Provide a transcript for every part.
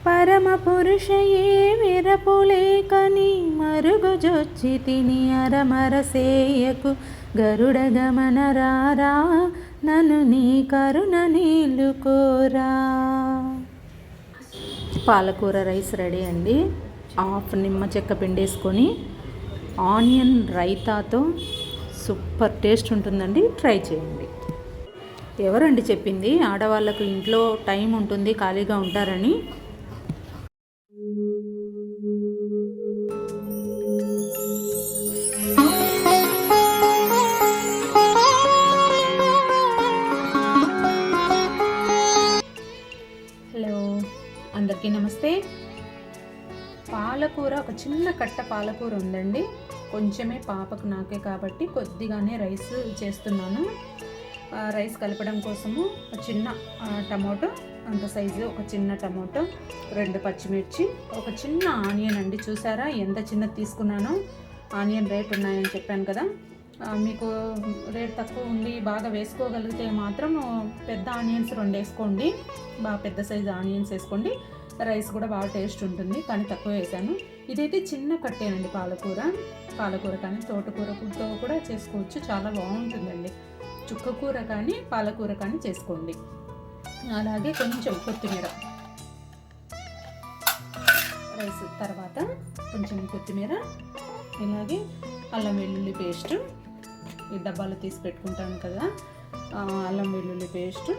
పరమ పురుషయే విరపులేకని మరుగుజొచ్చి తిని అరమరసేయకు గరుడ గమన రారా నన్ను నీ కరుణ నీలుకోరా. పాలకూర రైస్ రెడీ అండి. హాఫ్ నిమ్మ చెక్క పిండేసుకొని ఆనియన్ రైతాతో సూపర్ టేస్ట్ ఉంటుందండి. ట్రై చేయండి. ఎవరండి చెప్పింది ఆడవాళ్ళకు ఇంట్లో టైం ఉంటుంది, ఖాళీగా ఉంటారని? హలో, అందరికీ నమస్తే. పాలకూర ఒక చిన్న కట్ట పాలకూర ఉందండి. కొంచెమే పాపకు నాకే కాబట్టి కొద్దిగానే రైస్ చేస్తున్నాను. రైస్ కలపడం కోసము ఒక చిన్న టమాటో అంత సైజు, ఒక చిన్న టమాటో, 2 పచ్చిమిర్చి, ఒక చిన్న ఆనియన్ అండి. చూసారా ఎంత చిన్నది తీసుకున్నానో? ఆనియన్ రేట్ ఉన్నాయని చెప్పాను కదా. మీకు రేట్ తక్కువ ఉండి బాగా వేసుకోగలిగితే మాత్రం పెద్ద ఆనియన్స్ 2 వేసుకోండి. బాగా పెద్ద సైజు ఆనియన్స్ వేసుకోండి. రైస్ కూడా బాగా టేస్ట్ ఉంటుంది, కానీ తక్కువ వేసాను. ఇదైతే చిన్న కట్టేనండి పాలకూర కానీ తోటకూరతో కూడా చేసుకోవచ్చు, చాలా బాగుంటుందండి. చుక్కకూర కానీ పాలకూర కానీ చేసుకోండి. అలాగే కొంచెం కొత్తిమీర, రైస్ తర్వాత కొంచెం కొత్తిమీర, ఇలాగే అల్లం వెల్లుల్లి పేస్ట్, ఈ డబ్బాలో తీసి పెట్టుకుంటాను కదా, అల్లం వెల్లుల్లి పేస్ట్,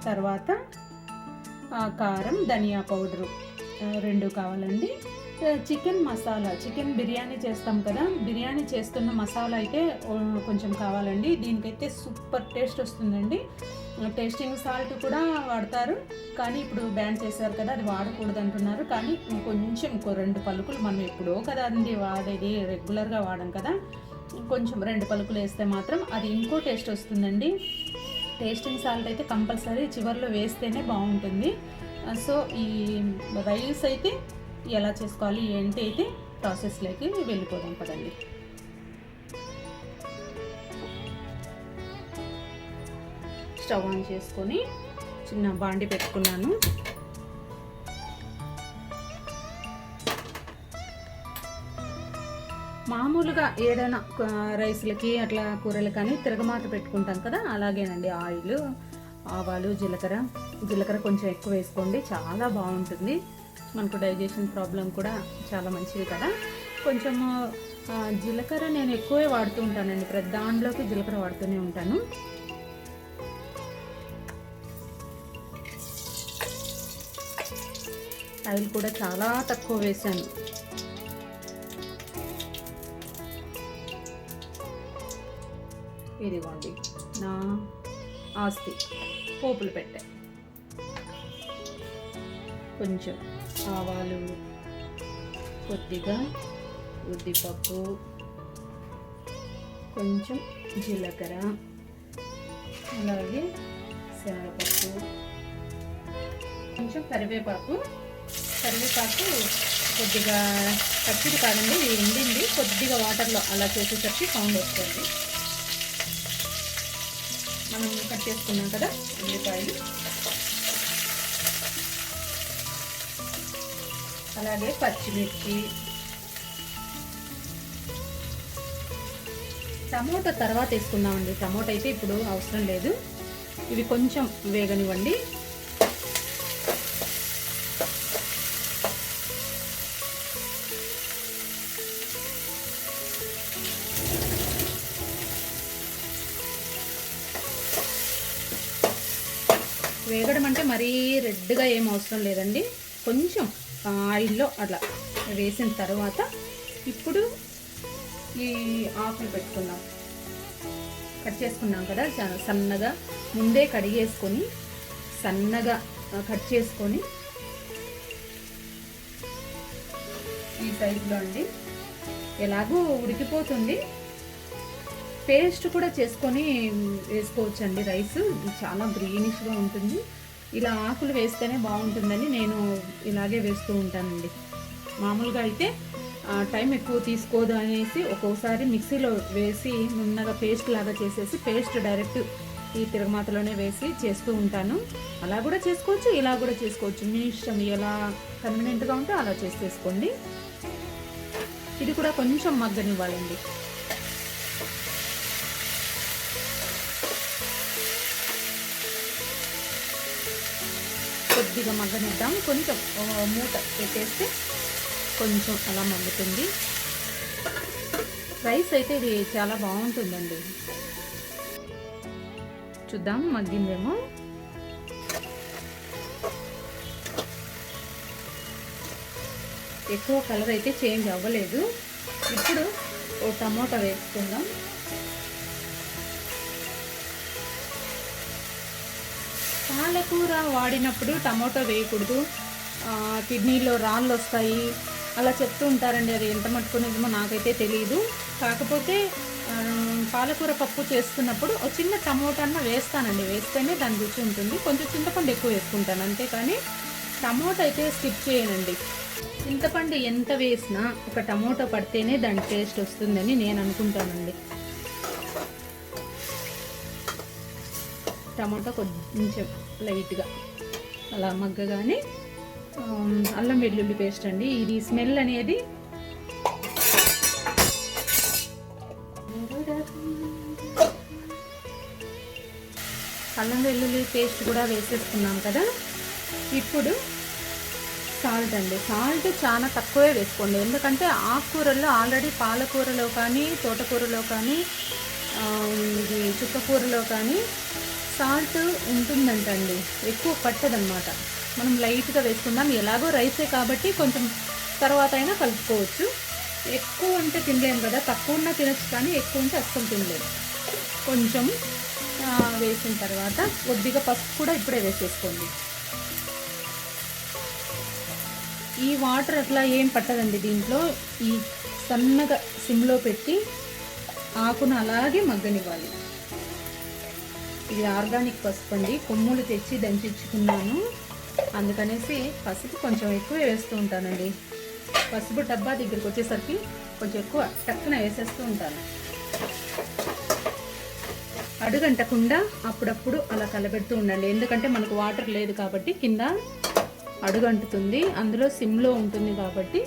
తర్వాత కారం, ధనియా పౌడరు 2 కావాలండి. చికెన్ మసాలా, చికెన్ బిర్యానీ చేస్తాం కదా, బిర్యానీ చేస్తున్న మసాలా అయితే కొంచెం కావాలండి. దీనికైతే సూపర్ టేస్ట్ వస్తుందండి. టేస్టింగ్ సాల్ట్ కూడా వాడతారు, కానీ ఇప్పుడు బ్యాన్ చేశారు కదా, అది వాడకూడదు అంటున్నారు. కానీ కొంచెం 2 పలుకులు, మనం ఎప్పుడో కదా అండి వాడేది, రెగ్యులర్గా వాడం కదా, కొంచెం 2 పలుకులు వేస్తే మాత్రం అది ఇంకో టేస్ట్ వస్తుందండి. టేస్టింగ్ సాల్ట్ అయితే కంపల్సరీ చివరిలో వేస్తేనే బాగుంటుంది. సో ఈ రైస్ అయితే ఎలా చేసుకోవాలి ఏంటి అయితే ప్రాసెస్లోకి వెళ్ళిపోదాం పదండి. స్టవ్ ఆన్ చేసుకొని చిన్న బాండి పెట్టుకున్నాను. మామూలుగా ఏదైనా రైస్లకి అట్లా కూరలు కానీ తిరగమాత పెట్టుకుంటాం కదా, అలాగేనండి. ఆయిల్, ఆవాలు, జీలకర్ర కొంచెం ఎక్కువ వేసుకోండి, చాలా బాగుంటుంది. మనకు డైజెషన్ ప్రాబ్లం కూడా చాలా మంచిది కదా. కొంచెము జీలకర్ర నేను ఎక్కువే వాడుతూ ఉంటానండి, ప్రతి దాంట్లోకి జీలకర్ర వాడుతూనే ఉంటాను. ఆయిల్ కూడా చాలా తక్కువ వేసాను. ఇదిగోండి నా ఆస్తి పోపులు పెట్టే, కొంచెం ఆవాలు, కొద్దిగా ఉద్దిపప్పు, కొంచెం జీలకర్ర, అలాగే శనగపప్పు, కొంచెం కరివేపాకు కొద్దిగా పచ్చిది కాదండి, ఎండింది, కొద్దిగా వాటర్లో అలా చేసేసరికి సౌండ్ వస్తుంది. మనం కట్ చేసుకున్నాం కదా ఉల్లిపాయలు, అలాగే పచ్చిమిర్చి, టమోటా తర్వాత వేసుకుందామండి. టమోటా అయితే ఇప్పుడు అవసరం లేదు, ఇవి కొంచెం వేగనివ్వండి. వేగడం అంటే మరీ రెడ్గా ఏం అవసరం లేదండి, కొంచెం ఆయిల్లో అట్లా వేసిన తర్వాత ఇప్పుడు ఈ ఆకులు పెట్టుకున్నాం, కట్ చేసుకున్నాం కదా సన్నగా, ముందే కడిగేసుకొని సన్నగా కట్ చేసుకొని ఈ సైజులో అండి. ఎలాగో ఉడికిపోతుంది, పేస్ట్ కూడా చేసుకొని వేసుకోవచ్చండి. రైస్ చాలా గ్రీనిష్గా ఉంటుంది. ఇలా ఆకులు వేస్తేనే బాగుంటుందని నేను ఇలాగే వేస్తూ ఉంటానండి. మామూలుగా అయితే టైం ఎక్కువ తీసుకోదు అనేసి ఒక్కోసారి మిక్సీలో వేసి నున్నగా పేస్ట్ లాగా చేసేసి పేస్ట్ డైరెక్ట్ ఈ తిరగమాతలోనే వేసి చేస్తూ ఉంటాను. అలా కూడా చేసుకోవచ్చు, ఇలా కూడా చేసుకోవచ్చు, మీ ఇష్టం, ఎలా కన్వీనియంట్గా ఉంటే అలా చేసేసుకోండి. ఇది కూడా కొంచెం మగ్గనివ్వాలండి. కొద్దిగా మగ్గనిద్దాం. కొంచెం మూత పెట్టేస్తే కొంచెం అలా మగ్గుతుంది. రైస్ అయితే ఇది చాలా బాగుంటుందండి. చూద్దాం మగ్గిందేమో. ఎక్కువ కలర్ అయితే చేంజ్ అవ్వలేదు. ఇప్పుడు ఓ టమోటా వేసుకుందాం. పాలకూర వాడినప్పుడు టమోటా వేయకూడదు, కిడ్నీలో రాళ్ళు వస్తాయి అలా చెప్తూ ఉంటారండి. అది ఎంత మట్టుకు నిజమో నాకైతే తెలియదు. కాకపోతే పాలకూర పప్పు చేస్తున్నప్పుడు ఒక చిన్న టమోటాన్న వేస్తానండి. వేస్తేనే దాని రుచి ఉంటుంది. కొంచెం చింతపండు ఎక్కువ వేసుకుంటాను, అంతేకాని టమోటా అయితే స్కిప్ చేయనండి. చింతపండు ఎంత వేసినా ఒక టమోటా పడితేనే దాని టేస్ట్ వస్తుందని నేను అనుకుంటానండి. టమాటా కొంచెం లైట్గా అలా మగ్గగానే అల్లం వెల్లుల్లి పేస్ట్ అండి. ఇది స్మెల్ అనేది అల్లం వెల్లుల్లి పేస్ట్ కూడా వేసేసుకున్నాం కదా. ఇప్పుడు సాల్ట్ అండి. సాల్ట్ చాలా తక్కువే వేసుకోండి, ఎందుకంటే ఆకుకూరల్లో ఆల్రెడీ పాలకూరలో కానీ తోటకూరలో కానీ ఇది చుక్కకూరలో కానీ సాల్ట్ ఉంటుందంటండి, ఎక్కువ పట్టదనమాట. మనం లైట్గా వేసుకుందాం. ఎలాగో రైసే కాబట్టి కొంచెం తర్వాత అయినా కలుపుకోవచ్చు. ఎక్కువ ఉంటే తినలేము కదా, తక్కువ ఉన్నా తినచ్చు, కానీ ఎక్కువ ఉంటే అస్సలు తినలేము. కొంచెం వేసిన తర్వాత కొద్దిగా పసుపు కూడా ఇప్పుడే వేసేసుకోండి. ఈ వాటర్ అట్లా ఏం పట్టదండి దీంట్లో. ఈ సన్నగా సిమ్లో పెట్టి ఆకును అలాగే మగ్గనివ్వాలి. ఇది ఆర్గానిక్ పసుపు అండి, కొమ్ములు తెచ్చి దంచుకున్నాను, అందుకనేసి పసుపు కొంచెం ఎక్కువ వేస్తూ ఉంటానండి. పసుపు డబ్బా దగ్గరికి వచ్చేసరికి కొంచెం ఎక్కువ టక్కున వేసేస్తూ ఉంటాను. అడుగంటకుండా అప్పుడప్పుడు అలా కలబెడుతూ ఉండండి, ఎందుకంటే మనకు వాటర్ లేదు కాబట్టి కింద అడుగంటుతుంది, అందులో సిమ్లో ఉంటుంది కాబట్టి.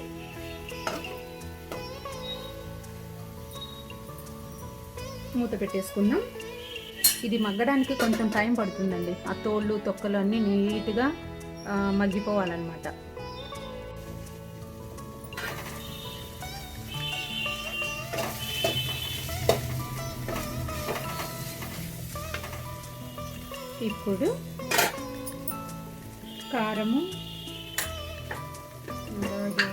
మూత పెట్టేసుకుందాం. ఇది మగ్గడానికి కొంచెం టైం పడుతుందండి. ఆ తోళ్ళు తొక్కలు అన్నీ నీట్గా మగ్గిపోవాలన్నమాట. ఇప్పుడు కారము, అలాగే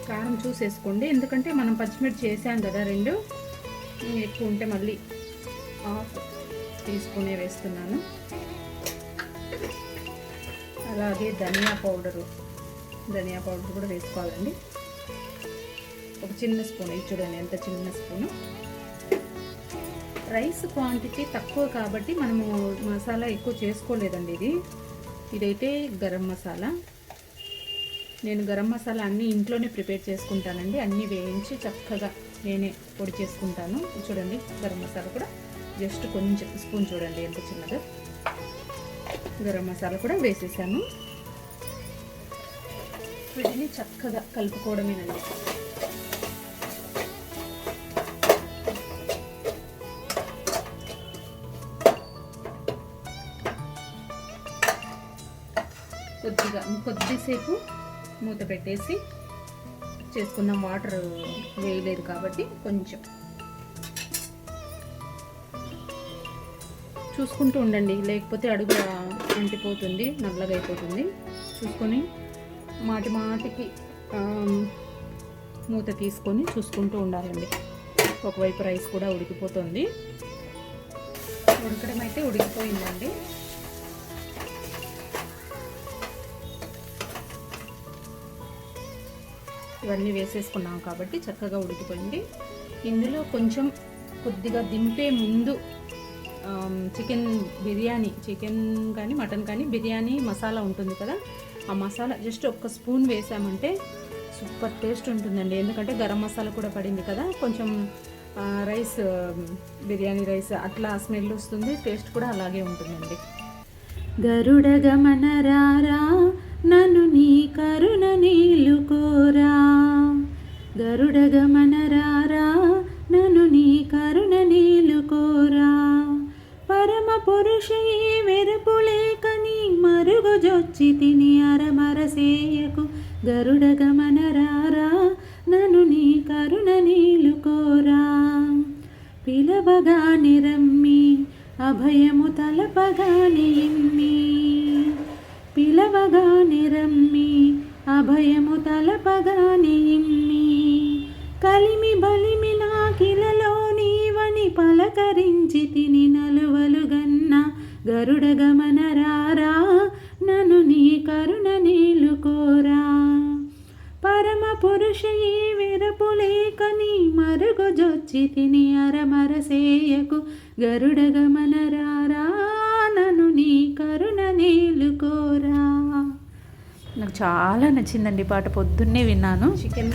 కారం చూసేసుకోండి, ఎందుకంటే మనం పచ్చిమిర్చి చేసాం కదా రెండు, ఎక్కువ ఉంటే మళ్ళీ హాఫ్ తీసుకునే వేస్తున్నాను. అలాగే ధనియా పౌడర్ కూడా వేసుకోవాలండి. ఒక చిన్న స్పూన్, ఇది చూడండి ఎంత చిన్న స్పూను. రైస్ క్వాంటిటీ తక్కువ కాబట్టి మనము మసాలా ఎక్కువ చేసుకోలేదండి. ఇదైతే గరం మసాలా. నేను గరం మసాలా అన్నీ ఇంట్లోనే ప్రిపేర్ చేసుకుంటానండి, అన్నీ వేయించి చక్కగా నేనే పొడి చేసుకుంటాను. చూడండి గరం మసాలా కూడా జస్ట్ కొంచెం స్పూన్, చూడండి ఎంత చిన్నగా. గరం మసాలా కూడా వేసేసాను. వీటిని చక్కగా కలుపుకోవడమేనండి. కొద్దిసేపు మూత పెట్టేసి చేసుకుందాం. వాటర్ వేయలేదు కాబట్టి కొంచెం చూసుకుంటూ ఉండండి, లేకపోతే అడుగు అంటిపోతుంది, నల్లగా అయిపోతుంది. చూసుకొని మాటికి మూత తీసుకొని చూసుకుంటూ ఉండాలండి. ఒకవైపు రైస్ కూడా ఉడికిపోతుంది. ఉడకడం అయితే ఉడికిపోయిందండి. ఇవన్నీ వేసేసుకున్నాం కాబట్టి చక్కగా ఉడికిపోయింది. ఇందులో కొద్దిగా దింపే ముందు చికెన్ కానీ మటన్ కానీ బిర్యానీ మసాలా ఉంటుంది కదా, ఆ మసాలా జస్ట్ ఒక్క స్పూన్ వేసామంటే సూపర్ టేస్ట్ ఉంటుందండి. ఎందుకంటే గరం మసాలా కూడా పడింది కదా, కొంచెం రైస్ బిర్యానీ రైస్ అట్లా స్మెల్ వస్తుంది, టేస్ట్ కూడా అలాగే ఉంటుందండి. గరుడ గమన రారా నన్ను నీ కరుణ నీలుకోరా, గరుడ గమన రారా నన్ను నీ కరుణ నీలుకోరా, పరమ పురుషే వెరపులేకని మరుగుజొచ్చి తిని అరమరసేయకు, గరుడ గమన రారా నన్ను నీ కరుణ నీలుకోరా, పిలవగాని రమ్మి అభయము తలపగాని ఇమ్మి, పిలవగాని రమ్మి అభయము తలపగాని ఇమ్మి, కలిమి బలిమి నాకిలలో నీవని పలకరించి తిని నలువలుగన్న, గరుడ గమన రారా నన్ను నీ కరుణ నీలుకోరా, పరమ పురుషయే వెరపులేకని మరుగుజొచ్చి తిని అరమరసేయకు, గరుడ గమన రారా నన్ను నీ కరుణ నీలుకోరా. నాకు చాలా నచ్చిందండి పాట, పొద్దున్నే విన్నాను. చికెన్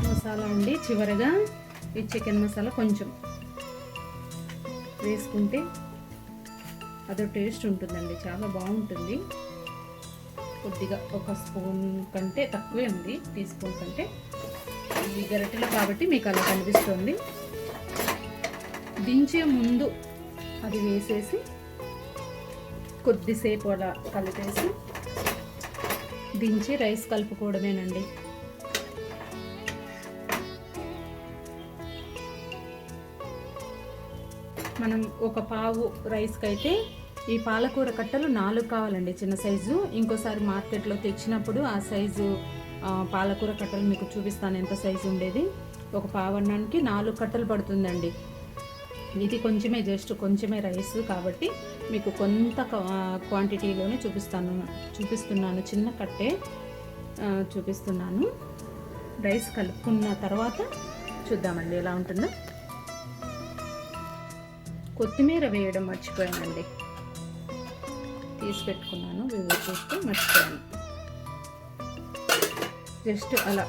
మసాలా అండి, చివరగా ఈ చికెన్ మసాలా కొంచెం వేసుకుంటే అదో టేస్ట్ ఉంటుందండి, చాలా బాగుంటుంది. కొద్దిగా ఒక స్పూన్ కంటే తక్కువే ఉంది, టీ స్పూన్ కంటే. ఇది గరిటెలో కాబట్టి మీకు అలా కనిపిస్తుంది. దించే ముందు అది వేసేసి కొద్దిసేపు అలా కలిపేసి దించి రైస్ కలుపుకోవడమేనండి. మనం ఒక పావు రైస్కి అయితే ఈ పాలకూర కట్టలు 4 కావాలండి, చిన్న సైజు. ఇంకోసారి మార్కెట్లో తెచ్చినప్పుడు ఆ సైజు పాలకూర కట్టలు మీకు చూపిస్తాను ఎంత సైజు ఉండేది. ఒక పావన్నానికి 4 కట్టలు పడుతుందండి. ఇది కొంచెమే, జస్ట్ కొంచెమే రైస్ కాబట్టి మీకు కొంత క్వాంటిటీలోనే చూపిస్తున్నాను. చిన్న కట్టే చూపిస్తున్నాను. రైస్ కలుపుకున్న తర్వాత చూద్దామండి ఎలా ఉంటుందో. కొత్తిమీర వేయడం మర్చిపోయానండి, తీసి పెట్టుకున్నాను, చూస్తే మర్చిపోయాను. జస్ట్ అలా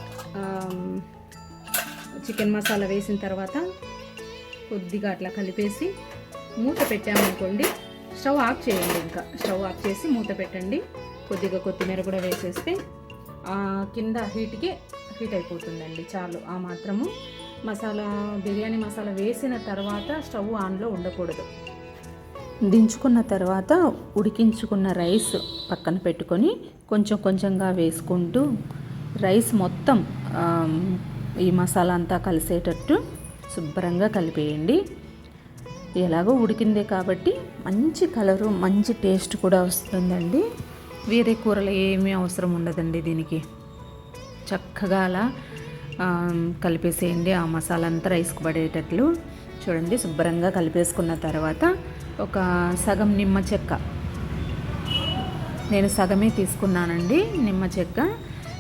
చికెన్ మసాలా వేసిన తర్వాత కొద్దిగా అట్లా కలిపేసి మూత పెట్టామనుకోండి, స్టవ్ ఆఫ్ చేయండి. ఇంకా స్టవ్ ఆఫ్ చేసి మూత పెట్టండి. కొద్దిగా కొత్తిమీర కూడా వేసేస్తే కింద హీట్ అయిపోతుందండి, చాలు. ఆ మాత్రము బిర్యానీ మసాలా వేసిన తర్వాత స్టవ్ ఆన్లో ఉండకూడదు. దించుకున్న తర్వాత ఉడికించుకున్న రైస్ పక్కన పెట్టుకొని కొంచెం కొంచెంగా వేసుకుంటూ రైస్ మొత్తం ఈ మసాలా అంతా కలిసేటట్టు శుభ్రంగా కలిపేయండి. ఎలాగో ఉడికిందే కాబట్టి మంచి కలరు, మంచి టేస్ట్ కూడా వస్తుందండి. వేరే కూరలు ఏమీ అవసరం ఉండదండి దీనికి. చక్కగా అలా కలిపేసేయండి. ఆ మసాలా అంతా రైస్కు పడేటట్లు చూడండి. శుభ్రంగా కలిపేసుకున్న తర్వాత ఒక సగం నిమ్మ చెక్క, నేను సగమే తీసుకున్నానండి నిమ్మ చెక్క.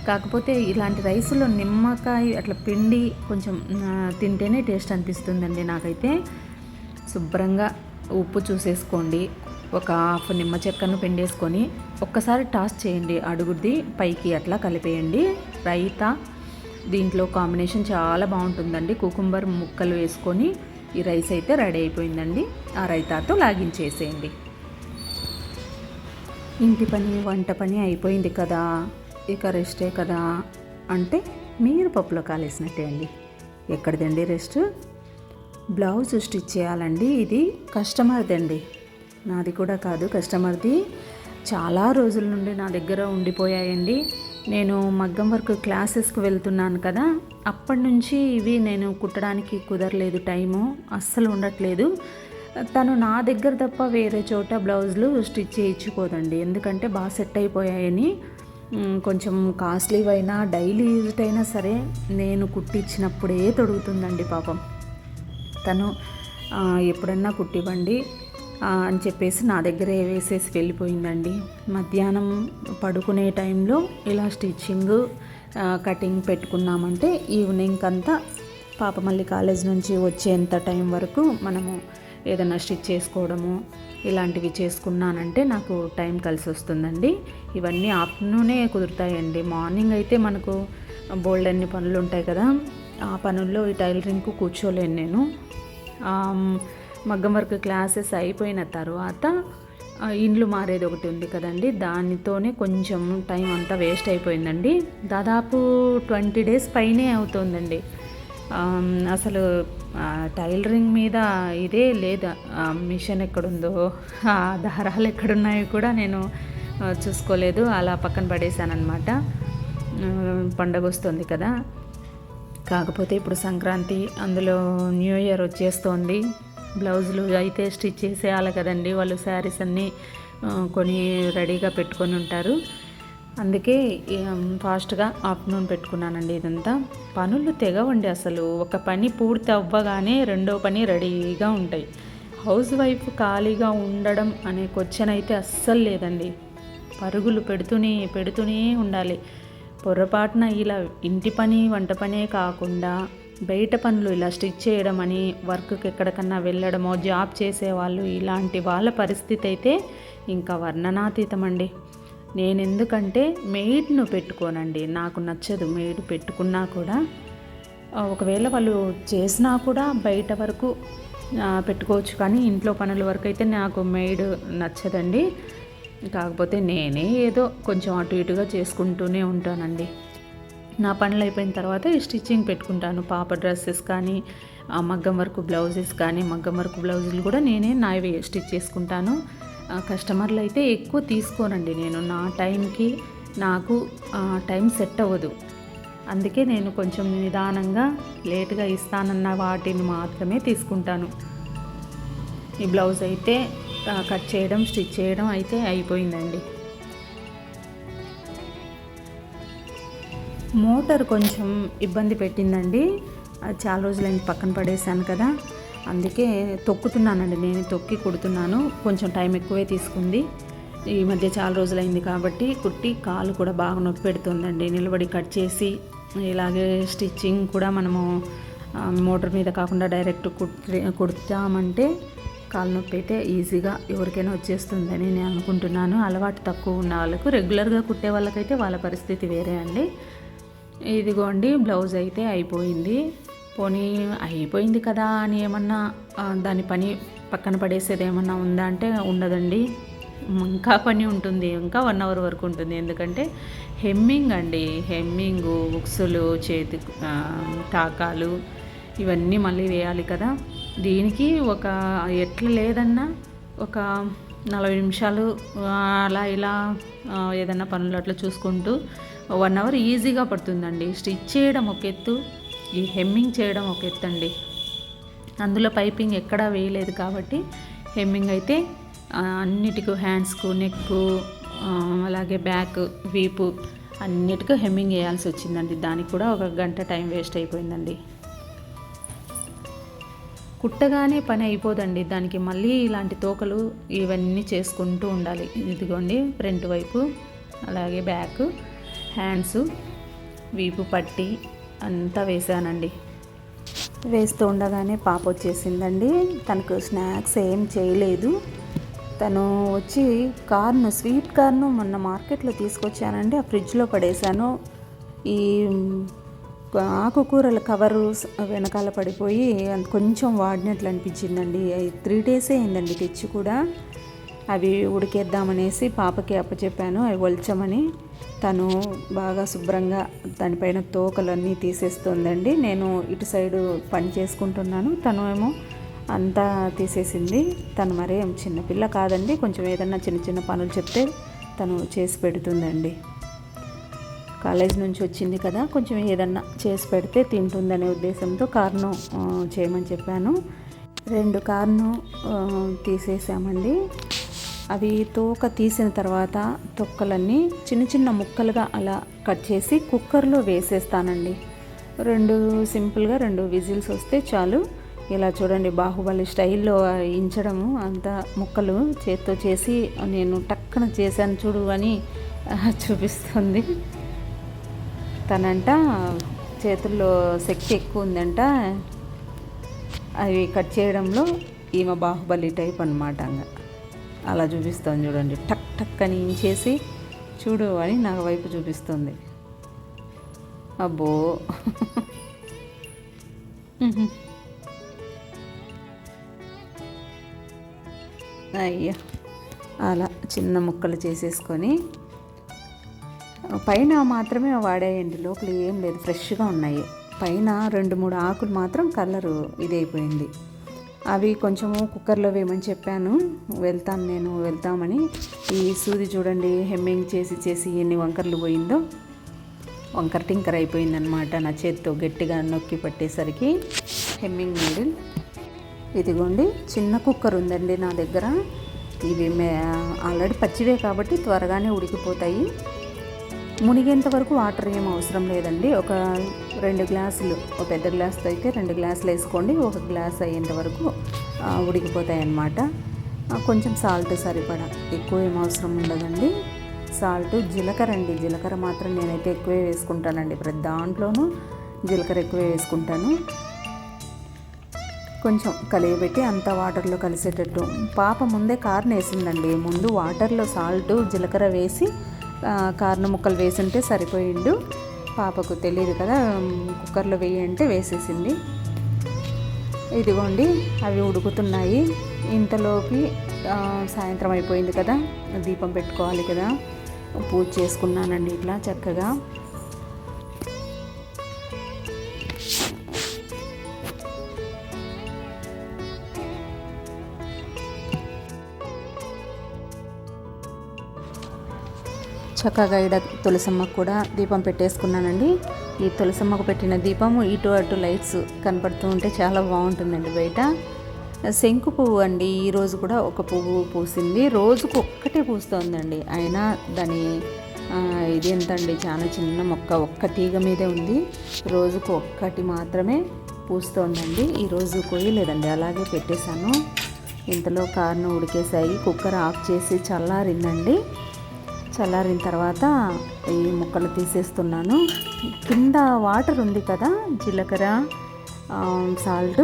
కాకపోతే ఇలాంటి రైస్లో నిమ్మకాయ అట్లా పిండి కొంచెం తింటేనే టేస్ట్ అనిపిస్తుందండి నాకైతే. శుభ్రంగా ఉప్పు చూసేసుకోండి. ఒక హాఫ్ నిమ్మ చెక్కను పిండేసుకొని ఒక్కసారి టాస్ చేయండి, అడుగుద్ది పైకి అట్లా కలిపేయండి. రైతా దీంట్లో కాంబినేషన్ చాలా బాగుంటుందండి. కుకుంబర్ ముక్కలు వేసుకొని ఈ రైస్ అయితే రెడీ అయిపోయిందండి. ఆ రైతాతో లాగించేసేయండి. ఇంటి పని, వంట పని అయిపోయింది కదా, ఇక రెస్టే కదా అంటే మీరు పప్పులో కాలేసినట్టే అండి. ఎక్కడిదండి రెస్ట్? బ్లౌజ్ స్టిచ్ చేయాలండి. ఇది కస్టమర్ది అండి, నాది కూడా కాదు, కస్టమర్ది. చాలా రోజుల నుండి నా దగ్గర ఉండిపోయాయండి. నేను మగ్గం వర్క్ క్లాసెస్కి వెళ్తున్నాను కదా, అప్పటి నుంచి ఇవి నేను కుట్టడానికి కుదరలేదు, టైము అస్సలు ఉండట్లేదు. తను నా దగ్గర తప్ప వేరే చోట బ్లౌజులు స్టిచ్ చేయించుకోదండి, ఎందుకంటే బాగా సెట్ అయిపోయాయని. కొంచెం కాస్ట్లీ అయినా డైలీ యూజ్ అయినా సరే నేను కుట్టించినప్పుడే తొడుగుతుందండి పాపం. తను ఎప్పుడన్నా కుట్టివ్వండి అని చెప్పేసి నా దగ్గరే వేసేసి వెళ్ళిపోయిందండి. మధ్యాహ్నం పడుకునే టైంలో ఇలా స్టిచ్చింగ్ కటింగ్ పెట్టుకున్నామంటే ఈవినింగ్ అంతా పాప మళ్ళీ కాలేజ్ నుంచి వచ్చేంత టైం వరకు మనము ఏదైనా స్టిచ్ చేసుకోవడము ఇలాంటివి చేసుకున్నానంటే నాకు టైం కలిసి వస్తుందండి. ఇవన్నీ ఆఫ్టర్నూనే కుదురుతాయండి. మార్నింగ్ అయితే మనకు బోల్డ్ అన్ని పనులు ఉంటాయి కదా, ఆ పనుల్లో ఈ టైలరింగ్కు కూర్చోలేను నేను. మగ్గం వర్క్ క్లాసెస్ అయిపోయిన తర్వాత ఇండ్లు మారేది ఒకటి ఉంది కదండి, దానితోనే కొంచెం టైం అంతా వేస్ట్ అయిపోయిందండి. దాదాపు 20 days పైనే అవుతుందండి. అసలు టైలరింగ్ మీద ఇదే లేదా, మిషన్ ఎక్కడుందో, ఆ దారాలు ఎక్కడున్నాయో కూడా నేను చూసుకోలేదు, అలా పక్కన పడేశాను అనమాట. పండగ వస్తుంది కదా, కాకపోతే ఇప్పుడు సంక్రాంతి, అందులో న్యూ ఇయర్ వచ్చేస్తోంది. బ్లౌజులు అయితే స్టిచ్ చేసేయాలి కదండి, వాళ్ళు శారీస్ అన్నీ కొని రెడీగా పెట్టుకొని ఉంటారు. అందుకే ఫాస్ట్గా ఆఫ్టర్నూన్ పెట్టుకున్నానండి. ఇదంతా పనులు తెగవండి అసలు. ఒక పని పూర్తి అవ్వగానే రెండో పని రెడీగా ఉంటాయి. హౌస్ వైఫ్ ఖాళీగా ఉండడం అనే క్వశ్చన్ అయితే అస్సలు లేదండి. పరుగులు పెడుతూనే ఉండాలి. పొరపాటున ఇలా ఇంటి పని వంట పనే కాకుండా బయట పనులు ఇలా స్టిచ్ చేయడం అని, వర్క్కి ఎక్కడికన్నా వెళ్ళడమో, జాబ్ చేసేవాళ్ళు, ఇలాంటి వాళ్ళ పరిస్థితి అయితే ఇంకా వర్ణనాతీతం అండి. నేను ఎందుకంటే మెయిడ్ను పెట్టుకోనండి, నాకు నచ్చదు. మెయిడ్ పెట్టుకున్నా కూడా ఒకవేళ వాళ్ళు చేసినా కూడా బయట వరకు పెట్టుకోవచ్చు, కానీ ఇంట్లో పనుల వరకు అయితే నాకు మెయిడ్ నచ్చదండి. కాకపోతే నేనే ఏదో కొంచెం అటు ఇటుగా చేసుకుంటూనే ఉంటానండి. నా పనులు అయిపోయిన తర్వాత ఈ స్టిచ్చింగ్ పెట్టుకుంటాను. పాప డ్రెస్సెస్ కానీ, మగ్గం వర్క్ బ్లౌజెస్ కానీ, మగ్గం వర్క్ బ్లౌజులు కూడా నేనే నావి స్టిచ్ చేసుకుంటాను. కస్టమర్లు అయితే ఎక్కువ తీసుకోనండి నేను. నా టైంకి నాకు టైం సెట్ అవ్వదు. అందుకే నేను కొంచెం నిదానంగా లేట్గా ఇస్తానన్న వాటిని మాత్రమే తీసుకుంటాను. ఈ బ్లౌజ్ అయితే కట్ చేయడం, స్టిచ్ చేయడం అయితే అయిపోయిందండి. మోటార్ కొంచెం ఇబ్బంది పెట్టిందండి. అది చాలా రోజులైంది పక్కన పడేసాను కదా, అందుకే తొక్కుతున్నానండి. నేను తొక్కి కుడుతున్నాను. కొంచెం టైం ఎక్కువే తీసుకుంది. ఈ మధ్య చాలా రోజులైంది కాబట్టి కుట్టి కాలు కూడా బాగా నొప్పి పెడుతుందండి. నిలబడి కట్ చేసి ఇలాగే స్టిచ్చింగ్ కూడా మనము మోటార్ మీద కాకుండా డైరెక్ట్ కుడతామంటే కాలు నొప్పి అయితే ఈజీగా ఎవరికైనా వచ్చేస్తుందని నేను అనుకుంటున్నాను. అలవాటు తక్కువ ఉన్న వాళ్ళకు, రెగ్యులర్గా కుట్టే వాళ్ళకైతే వాళ్ళ పరిస్థితి వేరే అండి. ఇదిగోండి బ్లౌజ్ అయితే అయిపోయింది. పోనీ అయిపోయింది కదా అని ఏమన్నా దాని పని పక్కన పడేసేది ఏమన్నా ఉందా అంటే ఉండదండి. ఇంకా పని ఉంటుంది, ఇంకా 1 hour వరకు ఉంటుంది. ఎందుకంటే హెమ్మింగ్ అండి, హెమ్మింగు, ఉక్సులు, చేతి టాకాలు ఇవన్నీ మళ్ళీ వేయాలి కదా. దీనికి ఒక ఎట్లా లేదన్నా ఒక 40 నిమిషాలు అలా ఇలా ఏదన్నా పనులు అట్లా చూసుకుంటూ 1 hour ఈజీగా పడుతుందండి. స్టిచ్ చేయడం ఒక ఎత్తు, ఈ హెమ్మింగ్ చేయడం ఒక ఎత్తు అండి. అందులో పైపింగ్ ఎక్కడా వేయలేదు కాబట్టి హెమ్మింగ్ అయితే అన్నిటికీ హ్యాండ్స్కు, నెక్కు, అలాగే బ్యాక్, వీపు అన్నిటికీ హెమ్మింగ్ వేయాల్సి వచ్చిందండి. దానికి కూడా 1 గంట టైం వేస్ట్ అయిపోయిందండి. కుట్టగానే పని అయిపోదండి, దానికి మళ్ళీ ఇలాంటి తోకలు ఇవన్నీ చేసుకుంటూ ఉండాలి. ఇదిగోండి ఫ్రంట్ వైపు, అలాగే బ్యాక్, హ్యాండ్స్, వీపు పట్టి అంతా వేసానండి. వేస్తూ ఉండగానే పాప వచ్చేసిందండి. తనకు స్నాక్స్ ఏం చేయలేదు. తను వచ్చి స్వీట్ కార్న్ మొన్న మార్కెట్లో తీసుకొచ్చానండి, ఆ ఫ్రిడ్జ్లో పడేశాను. ఈ ఆకుకూరల కవరు వెనకాల పడిపోయి కొంచెం వాడినట్లు అనిపించిందండి. 3 days అయిందండి తెచ్చి కూడా. అవి ఉడికేద్దామనేసి పాపకి అప్పచెప్పాను, అవి ఒల్చమని. తను బాగా శుభ్రంగా దానిపైన తోకలన్నీ తీసేస్తుందండి. నేను ఇటు సైడు పని చేసుకుంటున్నాను, తను ఏమో అంతా తీసేసింది. తను మరేం చిన్నపిల్ల కాదండి, కొంచెం ఏదన్నా చిన్న చిన్న పనులు చెప్తే తను చేసి పెడుతుందండి. కాలేజ్ నుంచి వచ్చింది కదా, కొంచెం ఏదన్నా చేసి పెడితే తింటుందనే ఉద్దేశంతో కార్ను చేయమని చెప్పాను. 2 కార్ను తీసేసామండి. అవి తోక తీసిన తర్వాత తొక్కలన్నీ చిన్న చిన్న ముక్కలుగా అలా కట్ చేసి కుక్కర్లో వేసేస్తానండి. 2 సింపుల్గా 2 విజిల్స్ వస్తే చాలు. ఇలా చూడండి, బాహుబలి స్టైల్లో ఇంచడము, అంత ముక్కలు చేత్తో చేసి నేను టక్కన చేశాను చూడు అని చూపిస్తుంది. తనంట చేతుల్లో శక్తి ఎక్కువ ఉందంట, అవి కట్ చేయడంలో ఈమె బాహుబలి టైప్ అనమాట. అలా చూపిస్తుంది చూడండి, టక్ టక్ అని ఇంచేసి చూడు అని నా వైపు చూపిస్తుంది. అబ్బో అయ్యా అలా చిన్న ముక్కలు చేసేసుకొని పైన మాత్రమే వాడాయండి, లోపల ఏం లేదు, ఫ్రెష్గా ఉన్నాయి. పైన 2-3 ఆకులు మాత్రం కలరు ఇదైపోయింది. అవి కొంచెము కుక్కర్లో వేయమని చెప్పాను, వెళ్తామని. ఈ సూది చూడండి, హెమ్మింగ్ చేసి ఎన్ని వంకర్లు పోయిందో, వంకర టింకర్ అయిపోయిందనమాట. నా చేతితో గట్టిగా నొక్కి పట్టేసరికి హెమ్మింగ్ నీడిల్. ఇదిగోండి చిన్న కుక్కర్ ఉందండి నా దగ్గర. ఇవి ఆల్రెడీ పచ్చివే కాబట్టి త్వరగానే ఉడికిపోతాయి. మునిగేంత వరకు వాటర్ ఏం అవసరం లేదండి. ఒక 2 గ్లాసులు, ఒక పెద్ద గ్లాసుతో అయితే 2 గ్లాసులు వేసుకోండి, 1 గ్లాస్ అయ్యేంత వరకు ఉడికిపోతాయి అన్నమాట. కొంచెం సాల్ట్ సరిపడా, ఎక్కువ ఏం అవసరం ఉండదండి. సాల్ట్, జీలకర్ర అండి, జీలకర్ర మాత్రం నేనైతే ఎక్కువే వేసుకుంటానండి, ప్రతి దాంట్లోనూ జీలకర్ర ఎక్కువే వేసుకుంటాను. కొంచెం కలియబెట్టి అంతా వాటర్లో కలిసేటట్టు. పాప ముందే కార్న్ వేసిందండి, ముందు వాటర్లో సాల్ట్ జీలకర్ర వేసి కార్న్ ముక్కలు వేసింటే సరిపోయిండు. పాపకు తెలియదు కదా, కుక్కర్లో వేయంటే వేసేసింది. ఇదిగోండి అవి ఉడుకుతున్నాయి. ఇంతలోకి సాయంత్రం అయిపోయింది కదా, దీపం పెట్టుకోవాలి కదా. పూజ చేసుకున్నానండి ఇట్లా చక్కగా. చక్కగా ఇక్కడ తులసమ్మకు కూడా దీపం పెట్టేసుకున్నానండి. ఈ తులసమ్మకు పెట్టిన దీపము ఇటు అటు లైట్స్ కనపడుతూ ఉంటే చాలా బాగుంటుందండి. బయట శంకు పువ్వు అండి, ఈరోజు కూడా ఒక పువ్వు పూసింది. రోజుకు ఒక్కటే పూస్తుందండి, అయినా దాని ఇది ఎంతండి, చాలా చిన్న మొక్క, ఒక్క తీగ మీదే ఉంది. రోజుకు ఒక్కటి మాత్రమే పూస్తోందండి. ఈరోజు కొయ్యలేదండి, అలాగే పెట్టేశాను. ఇంతలో కార్న్ ఉడికేసాయి. కుక్కర్ ఆఫ్ చేసి చల్లారిందండి. చల్లారిన తర్వాత ఈ ముక్కలు తీసేస్తున్నాను. కింద వాటర్ ఉంది కదా, జీలకర్ర సాల్ట్,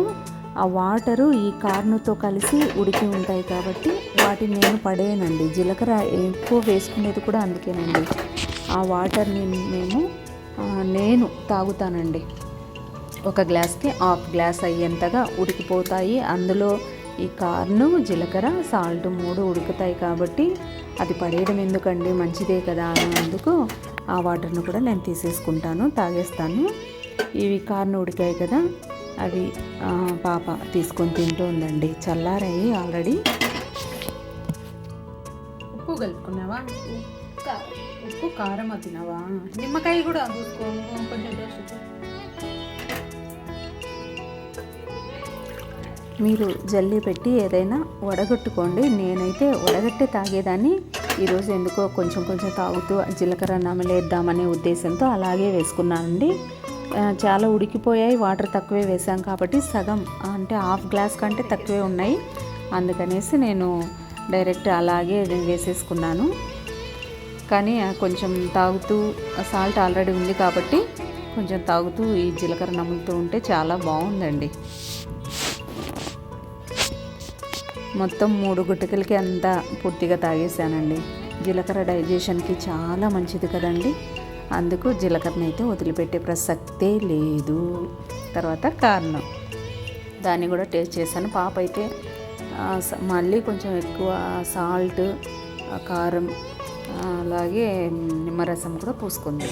ఆ వాటరు ఈ కార్న్తో కలిసి ఉడికి ఉంటాయి కాబట్టి వాటిని నేను పడేయనండి. జీలకర్ర ఎక్కువ వేసుకునేది కూడా అందుకేనండి. ఆ వాటర్ని నేను తాగుతానండి. ఒక గ్లాస్కి 1/2 గ్లాస్ అయ్యేంతగా ఉడికిపోతాయి. అందులో ఈ కార్ను, జీలకర్ర, సాల్ట్ 3 ఉడుకుతాయి కాబట్టి అది పడేయడం ఎందుకండి, మంచిదే కదా అన్నందుకు ఆ వాటర్ను కూడా నేను తీసేసుకుంటాను, తాగేస్తాను. ఇవి కార్న్ ఉడికాయి కదా, అవి పాప తీసుకొని తింటూ ఉందండి. చల్లారాయి ఆల్రెడీ. ఉప్పు కలుపుకున్నావా? ఉప్పు కారం తినావా? నిమ్మకాయ కూడా కొంచెం మీరు జల్లి పెట్టి ఏదైనా వడగట్టుకోండి. నేనైతే వడగట్టే తాగేదాన్ని. ఈరోజు ఎందుకో కొంచెం తాగుతూ జీలకర్ర నమలేద్దామనే ఉద్దేశంతో అలాగే వేసుకున్నానండి. చాలా ఉడికిపోయాయి, వాటర్ తక్కువే వేసాం కాబట్టి సగం అంటే 1/2 గ్లాస్ కంటే తక్కువే ఉన్నాయి. అందుకనేసి నేను డైరెక్ట్ అలాగే వేసేసుకున్నాను. కానీ కొంచెం తాగుతూ, సాల్ట్ ఆల్రెడీ ఉంది కాబట్టి కొంచెం తాగుతూ ఈ జీలకర్ర నములుతూ ఉంటే చాలా బాగుందండి. మొత్తం 3 గుట్టకలకి అంతా పూర్తిగా తాగేసానండి. జీలకర్ర డైజెషన్కి చాలా మంచిది కదండి, అందుకు జీలకర్రని అయితే వదిలిపెట్టే ప్రసక్తే లేదు. తర్వాత కార్న్, దాన్ని కూడా టేస్ట్ చేశాను. పాప అయితే మళ్ళీ కొంచెం ఎక్కువ సాల్ట్, కారం, అలాగే నిమ్మరసం కూడా పూసుకుంది.